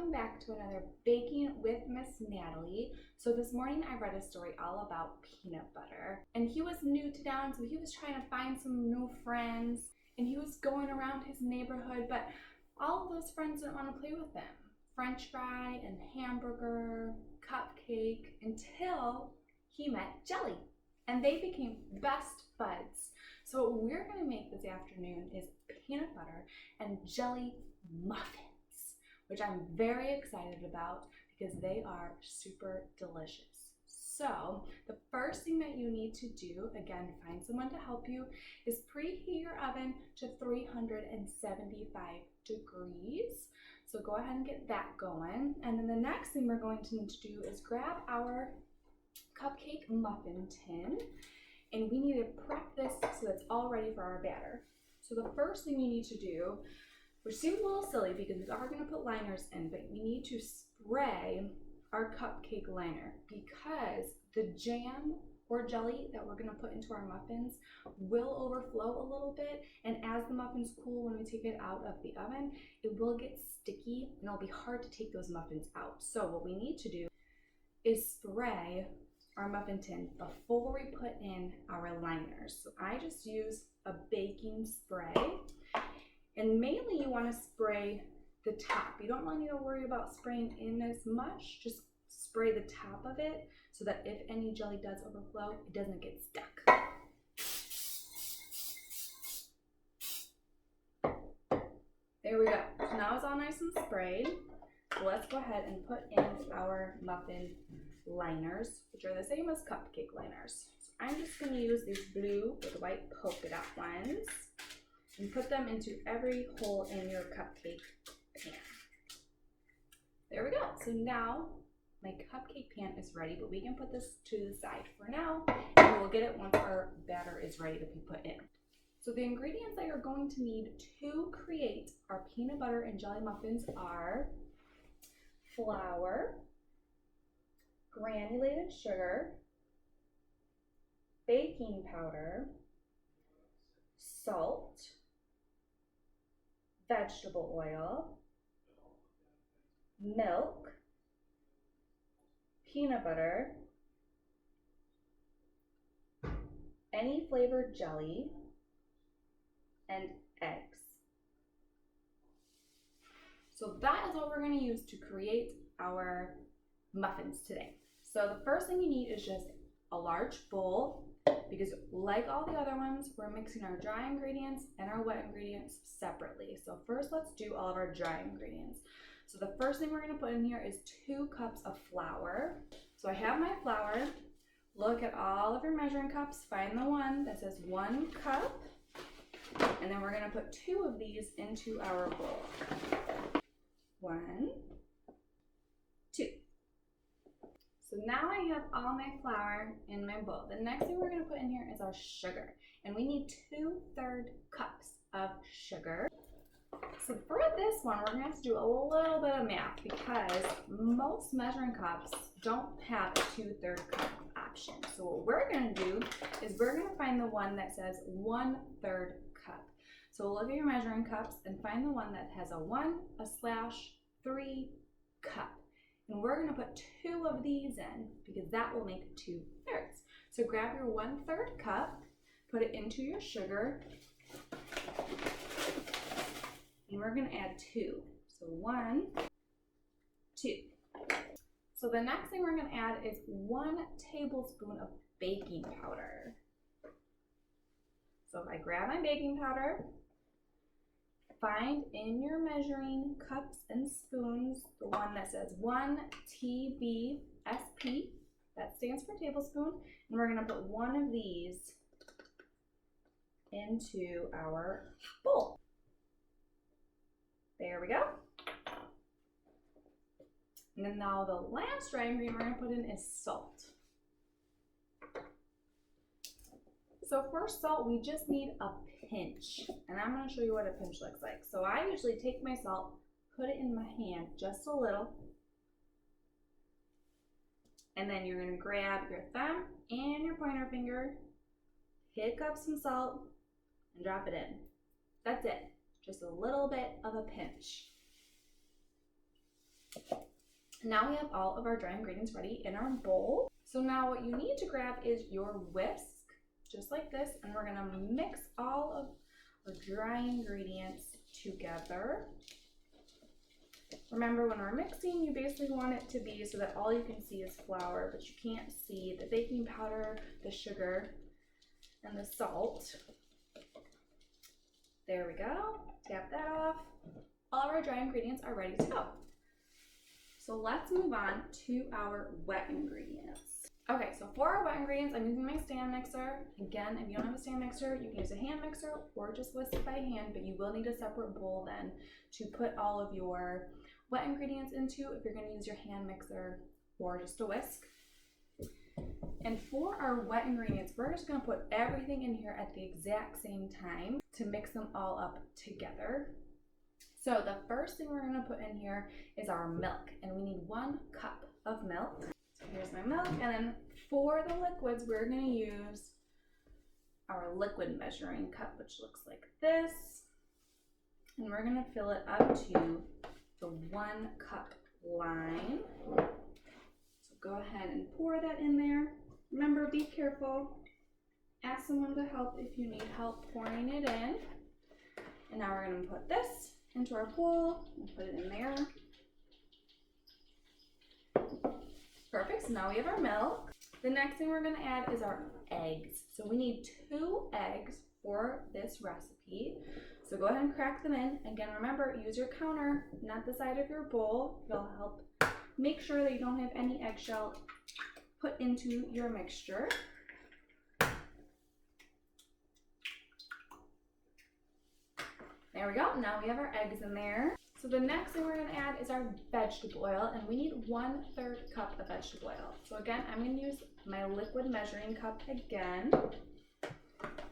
welcome back to another Baking with Miss Natalie. So this morning I read a story all about peanut butter, and he was new to town, so he was trying to find some new friends, and he was going around his neighborhood, but all of those friends didn't want to play with him. French fry and hamburger, cupcake, until he met Jelly, and they became best buds. So what we're going to make this afternoon is peanut butter and jelly muffins, which I'm very excited about because they are super delicious. So the first thing that you need to do, again, find someone to help you, is preheat your oven to 375 degrees. So go ahead and get that going. And then the next thing we're going to need to do is grab our cupcake muffin tin, and we need to prep this so it's all ready for our batter. So the first thing you need to do, which seems a little silly because we are going to put liners in, but we need to spray our cupcake liner because the jam or jelly that we're going to put into our muffins will overflow a little bit, and as the muffins cool, when we take it out of the oven, it will get sticky and it'll be hard to take those muffins out. So what we need to do is spray our muffin tin before we put in our liners. So I just use a baking spray, and mainly you want to spray the top. You don't really need to worry about spraying in as much, just spray the top of it so that if any jelly does overflow, it doesn't get stuck. There we go. So now it's all nice and sprayed. So let's go ahead and put in our muffin liners, which are the same as cupcake liners. So I'm just going to use these blue with white polka dot ones and put them into every hole in your cupcake pan. There we go. So now my cupcake pan is ready, but we can put this to the side for now, and we'll get it once our batter is ready to be put in. So the ingredients that you're going to need to create our peanut butter and jelly muffins are flour, granulated sugar, baking powder, salt, vegetable oil, milk, peanut butter, any flavored jelly, and eggs. So that is what we're going to use to create our muffins today. So the first thing you need is just a large bowl, because like all the other ones, we're mixing our dry ingredients and our wet ingredients separately. So first let's do all of our dry ingredients. So the first thing we're going to put in here is 2 cups of flour. So I have my flour. Look at all of your measuring cups. Find the one that says 1 cup. And then we're going to put 2 of these into our bowl. 1, 2. So now I have all my flour in my bowl. The next thing we're going to put in here is our sugar. And we need 2/3 cups of sugar. So for this one, we're going to have to do a little bit of math because most measuring cups don't have a 2/3 cup option. So what we're going to do is we're going to find the one that says 1/3 cup. So look at your measuring cups and find the one that has a 1/3 cup. And we're going to put 2 of these in because that will make 2/3. So grab your 1/3 cup, put it into your sugar, and we're going to add 2. So 1, 2. So the next thing we're going to add is 1 tablespoon of baking powder. So if I grab my baking powder, find in your measuring cups and spoons the one that says 1 TBSP, that stands for tablespoon, and we're going to put 1 of these into our bowl. There we go. And then now the last dry ingredient we're going to put in is salt. So for salt, we just need a pinch, and I'm going to show you what a pinch looks like. So I usually take my salt, put it in my hand just a little, and then you're going to grab your thumb and your pointer finger, pick up some salt, and drop it in. That's it. Just a little bit of a pinch. Now we have all of our dry ingredients ready in our bowl. So now what you need to grab is your whisk, just like this, and we're gonna mix all of our dry ingredients together. Remember, when we're mixing, you basically want it to be so that all you can see is flour, but you can't see the baking powder, the sugar, and the salt. There we go. Tap that off. All of our dry ingredients are ready to go. So let's move on to our wet ingredients. Okay, so for our wet ingredients, I'm using my stand mixer. Again, if you don't have a stand mixer, you can use a hand mixer or just whisk it by hand, but you will need a separate bowl then to put all of your wet ingredients into if you're going to use your hand mixer or just a whisk. And for our wet ingredients, we're just going to put everything in here at the exact same time to mix them all up together. So the first thing we're going to put in here is our milk, and we need 1 cup of milk. So here's my milk, and then for the liquids, we're going to use our liquid measuring cup, which looks like this, and we're going to fill it up to the 1 cup line. So go ahead and pour that in there. Remember, be careful. Ask someone to help if you need help pouring it in. And now we're going to put this into our bowl and put it in there. Perfect, so now we have our milk. The next thing we're going to add is our eggs. So we need 2 eggs for this recipe. So go ahead and crack them in. Again, remember, use your counter, not the side of your bowl. It'll help make sure that you don't have any eggshell put into your mixture. There we go, now we have our eggs in there. So the next thing we're gonna add is our vegetable oil, and we need 1/3 cup of vegetable oil. So again, I'm gonna use my liquid measuring cup again,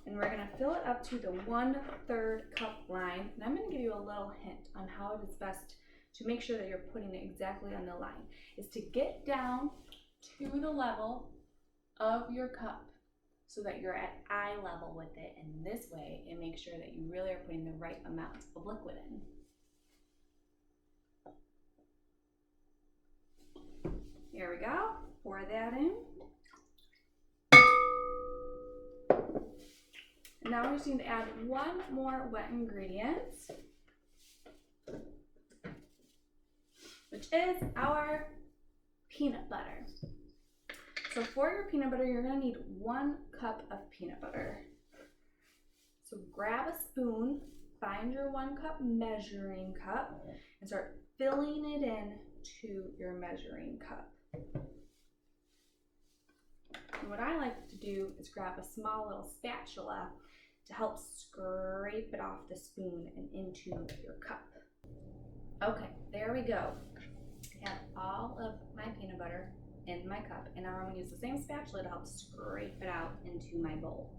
and we're gonna fill it up to the 1/3 cup line. And I'm gonna give you a little hint on how it is best to make sure that you're putting it exactly on the line, is to get down to the level of your cup so that you're at eye level with it, and this way it makes sure that you really are putting the right amount of liquid in. Here we go, pour that in. And now we just need to add 1 more wet ingredient, which is our peanut butter. So for your peanut butter, you're gonna need 1 cup of peanut butter. So grab a spoon, find your 1 cup measuring cup, and start filling it in to your measuring cup. And what I like to do is grab a small little spatula to help scrape it off the spoon and into your cup. Okay, there we go. I have all of my peanut butter in my cup, and now I'm going to use the same spatula to help scrape it out into my bowl.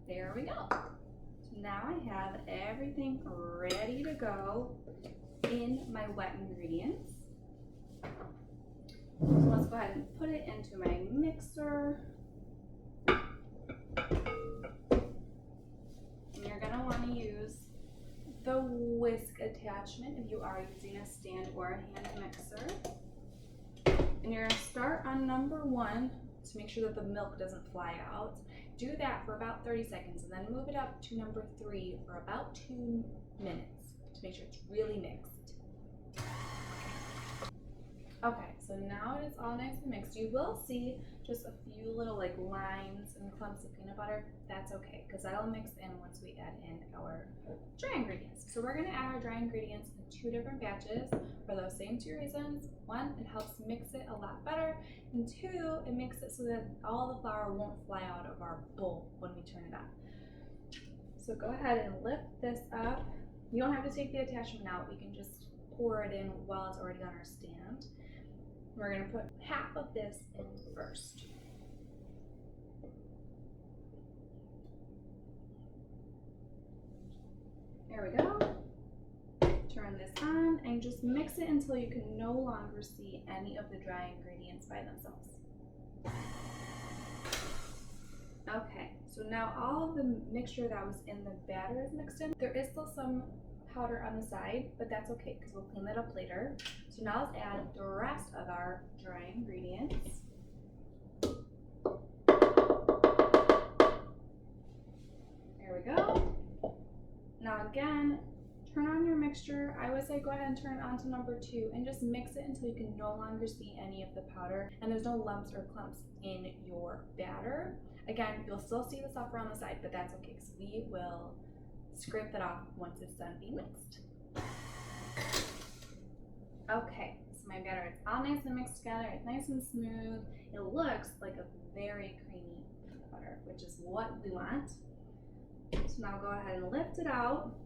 There we go. So now I have everything ready to go in my wet ingredients. So let's go ahead and put it into my mixer. You're going to want to use the whisk attachment if you are using a stand or a hand mixer. And you're going to start on number 1 to make sure that the milk doesn't fly out. Do that for about 30 seconds and then move it up to number 3 for about 2 minutes to make sure it's really mixed. Okay, so now it is all nice and mixed. You will see just a few little lines and clumps of peanut butter. That's okay, because that'll mix in once we add in our dry ingredients. So we're going to add our dry ingredients in 2 different batches for those same 2 reasons. 1, it helps mix it a lot better, and 2, it makes it so that all the flour won't fly out of our bowl when we turn it on. So go ahead and lift this up. You don't have to take the attachment out. We can just pour it in while it's already on our stand. We're going to put half of this in first. There we go. Turn this on and just mix it until you can no longer see any of the dry ingredients by themselves. Okay, so now all of the mixture that was in the batter is mixed in. There is still some powder on the side, but that's okay because we'll clean that up later. So now let's add the rest of our dry ingredients. There we go. Now again, turn on your mixture. I would say go ahead and turn it on to number 2 and just mix it until you can no longer see any of the powder and there's no lumps or clumps in your batter. Again, you'll still see the stuff around the side, but that's okay because we will scrape that off once it's done being mixed. Okay, so my batter is all nice and mixed together. It's nice and smooth. It looks like a very creamy peanut butter, which is what we want. So now go ahead and lift it out.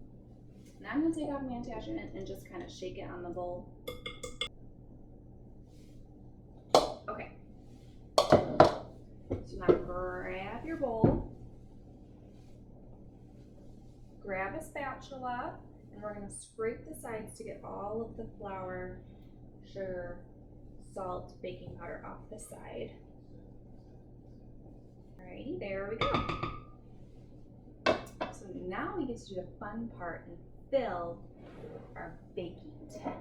Now I'm going to take off my attachment and just kind of shake it on the bowl. Okay. So now grab your bowl, grab a spatula, and we're going to scrape the sides to get all of the flour, sugar, salt, baking powder off the side. Alrighty, there we go. So now we get to do the fun part and fill our baking tin.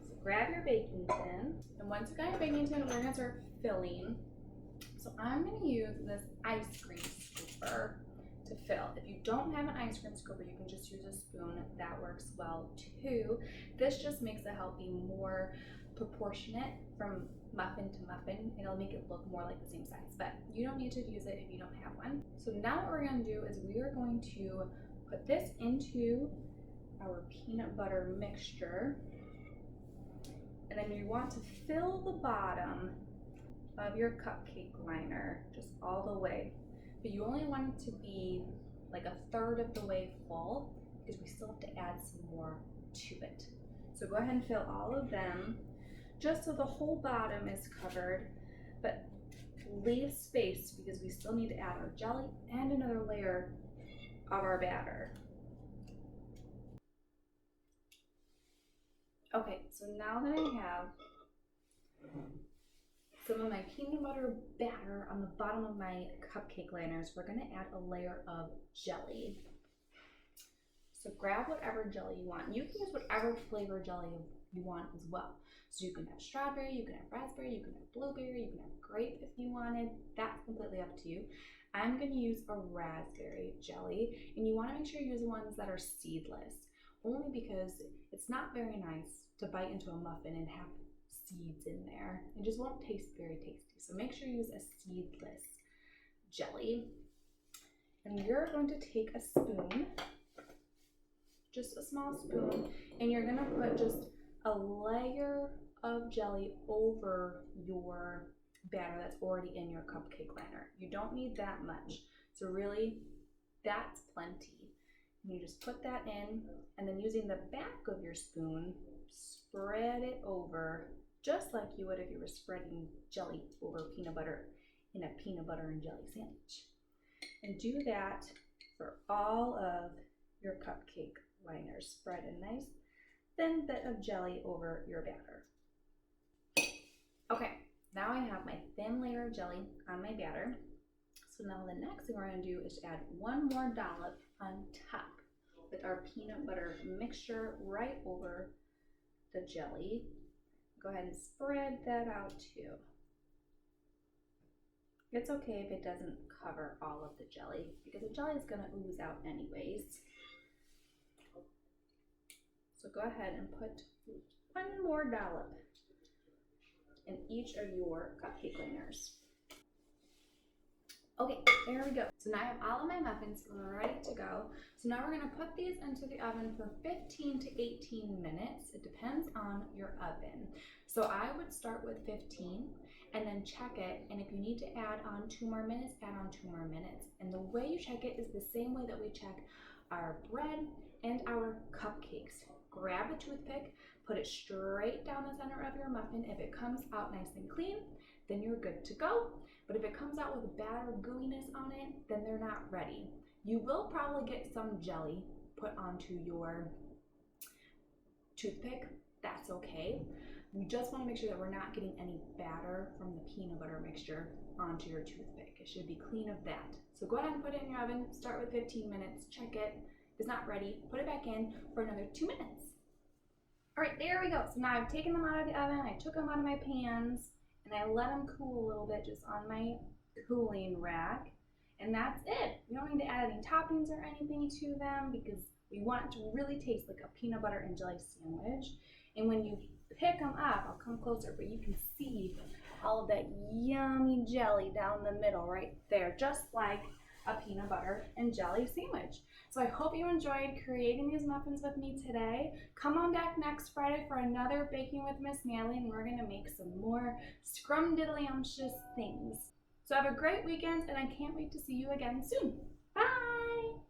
So grab your baking tin, and once you got your baking tin, we're gonna start filling. So I'm gonna use this ice cream scooper to fill. If you don't have an ice cream scooper, you can just use a spoon. That works well too. This just makes it help be more proportionate from muffin to muffin. It'll make it look more like the same size, but you don't need to use it if you don't have one. So now what we're going to do is we are going to put this into our peanut butter mixture, and then you want to fill the bottom of your cupcake liner just all the way, but you only want it to be like 1/3 of the way full because we still have to add some more to it. So go ahead and fill all of them just so the whole bottom is covered, but leave space because we still need to add our jelly and another layer of our batter. Okay, so now that I have some of my peanut butter batter on the bottom of my cupcake liners, we're gonna add a layer of jelly. So grab whatever jelly you want. You can use whatever flavor jelly you want as well. So you can have strawberry, you can have raspberry, you can have blueberry, you can have grape if you wanted. That's completely up to you. I'm gonna use a raspberry jelly, and you wanna make sure you use the ones that are seedless, only because it's not very nice to bite into a muffin and have seeds in there. It just won't taste very tasty. So make sure you use a seedless jelly. And you're going to take a spoon, just a small spoon, and you're gonna put just a layer of jelly over your batter that's already in your cupcake liner. You don't need that much. So really, that's plenty. And you just put that in, and then using the back of your spoon, spread it over just like you would if you were spreading jelly over peanut butter in a peanut butter and jelly sandwich. And do that for all of your cupcake liners. Spread a nice thin bit of jelly over your batter. Okay, now I have my thin layer of jelly on my batter. So now the next thing we're going to do is add one more dollop on top with our peanut butter mixture right over the jelly. Go ahead and spread that out too. It's okay if it doesn't cover all of the jelly because the jelly is going to ooze out anyways. So go ahead and put one more dollop in each of your cupcake liners. Okay, there we go. So now I have all of my muffins ready to go. So now we're going to put these into the oven for 15 to 18 minutes. It depends on your oven. So I would start with 15 and then check it. And if you need to add on 2 more minutes, add on 2 more minutes. And the way you check it is the same way that we check our bread and our cupcakes. Grab a toothpick, put it straight down the center of your muffin. If it comes out nice and clean, then you're good to go. But if it comes out with a bad or gooiness on it, then they're not ready. You will probably get some jelly put onto your toothpick. That's okay. You just want to make sure that we're not getting any batter from the peanut butter mixture onto your toothpick. It should be clean of that. So go ahead and put it in your oven. Start with 15 minutes. Check it. If it's not ready, put it back in for another 2 minutes. All right, there we go. So now I've taken them out of the oven. I took them out of my pans and I let them cool a little bit just on my cooling rack. And that's it. We don't need to add any toppings or anything to them because we want it to really taste like a peanut butter and jelly sandwich. And when you pick them up, I'll come closer, but you can see all of that yummy jelly down the middle right there, just like a peanut butter and jelly sandwich. So I hope you enjoyed creating these muffins with me today. Come on back next Friday for another Baking with Miss Natalie, and we're gonna make some more scrumdiddlyumptious things. So have a great weekend, and I can't wait to see you again soon. Bye!